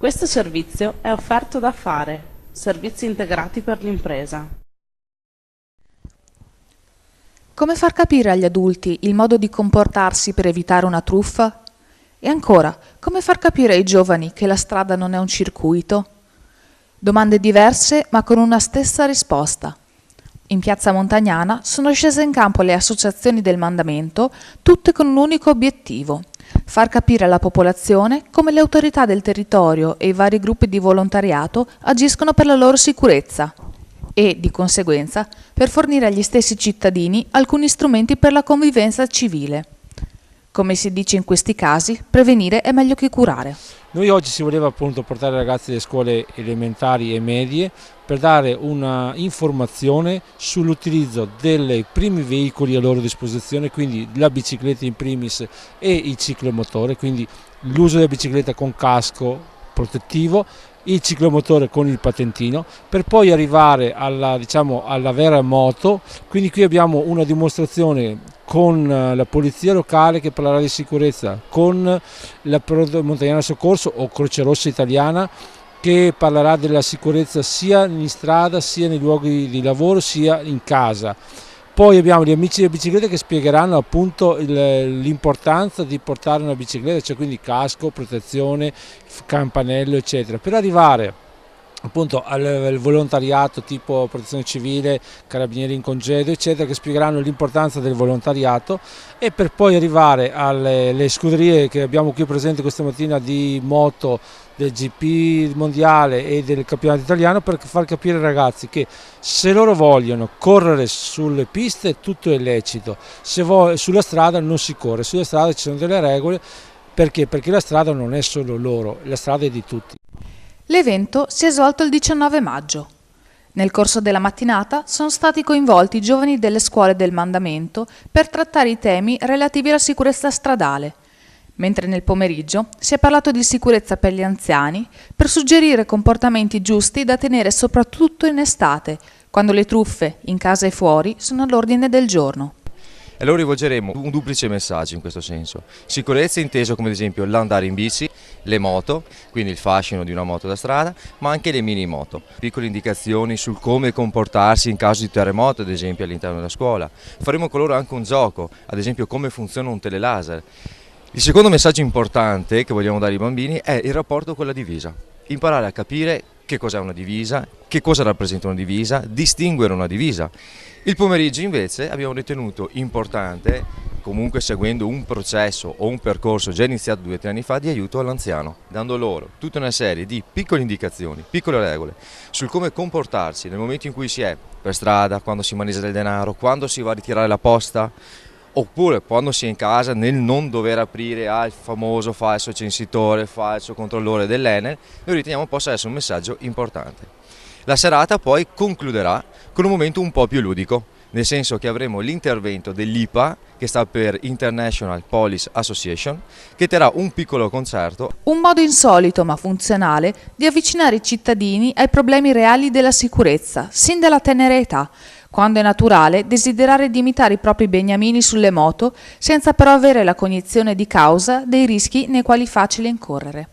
Questo servizio è offerto da Fare, servizi integrati per l'impresa. Come far capire agli adulti il modo di comportarsi per evitare una truffa? E ancora, come far capire ai giovani che la strada non è un circuito? Domande diverse ma con una stessa risposta. In Piazza Montagnana sono scese in campo le associazioni del mandamento, tutte con un unico obiettivo: far capire alla popolazione come le autorità del territorio e i vari gruppi di volontariato agiscono per la loro sicurezza e, di conseguenza, per fornire agli stessi cittadini alcuni strumenti per la convivenza civile. Come si dice in questi casi, prevenire è meglio che curare. Noi oggi si voleva appunto portare i ragazzi delle scuole elementari e medie per dare una informazione sull'utilizzo dei primi veicoli a loro disposizione, quindi la bicicletta in primis e il ciclomotore, quindi l'uso della bicicletta con casco protettivo, il ciclomotore con il patentino, per poi arrivare alla vera moto. Quindi qui abbiamo una dimostrazione con la polizia locale che parlerà di sicurezza, con la Montagnana Soccorso o Croce Rossa Italiana che parlerà della sicurezza sia in strada, sia nei luoghi di lavoro, sia in casa. Poi abbiamo gli amici della bicicletta che spiegheranno appunto l'importanza di portare una bicicletta, cioè quindi casco, protezione, campanello eccetera, per arrivare appunto al volontariato tipo protezione civile, carabinieri in congedo eccetera, che spiegheranno l'importanza del volontariato, e per poi arrivare alle scuderie che abbiamo qui presenti questa mattina di moto del GP mondiale e del campionato italiano, per far capire ai ragazzi che se loro vogliono correre sulle piste tutto è lecito, sulla strada non si corre, sulla strada ci sono delle regole. Perché? Perché la strada non è solo loro, la strada è di tutti. L'evento si è svolto il 19 maggio. Nel corso della mattinata sono stati coinvolti i giovani delle scuole del mandamento per trattare i temi relativi alla sicurezza stradale, mentre nel pomeriggio si è parlato di sicurezza per gli anziani per suggerire comportamenti giusti da tenere soprattutto in estate, quando le truffe, in casa e fuori, sono all'ordine del giorno. E allora rivolgeremo un duplice messaggio in questo senso. Sicurezza inteso come ad esempio l'andare in bici, le moto, quindi il fascino di una moto da strada, ma anche le mini moto. Piccole indicazioni sul come comportarsi in caso di terremoto, ad esempio all'interno della scuola. Faremo con loro anche un gioco, ad esempio come funziona un telelaser. Il secondo messaggio importante che vogliamo dare ai bambini è il rapporto con la divisa. Imparare a capire che cos'è una divisa, che cosa rappresenta una divisa, distinguere una divisa. Il pomeriggio invece abbiamo ritenuto importante, comunque seguendo un processo o un percorso già iniziato 2 o 3 anni fa, di aiuto all'anziano, dando loro tutta una serie di piccole indicazioni, piccole regole sul come comportarsi nel momento in cui si è per strada, quando si mangia del denaro, quando si va a ritirare la posta, oppure quando si è in casa, nel non dover aprire al famoso falso censitore, falso controllore dell'Enel. Noi riteniamo possa essere un messaggio importante. La serata poi concluderà con un momento un po' più ludico, nel senso che avremo l'intervento dell'IPA, che sta per International Police Association, che terrà un piccolo concerto. Un modo insolito ma funzionale di avvicinare i cittadini ai problemi reali della sicurezza, sin dalla tenera età, quando è naturale desiderare di imitare i propri beniamini sulle moto senza però avere la cognizione di causa dei rischi nei quali è facile incorrere.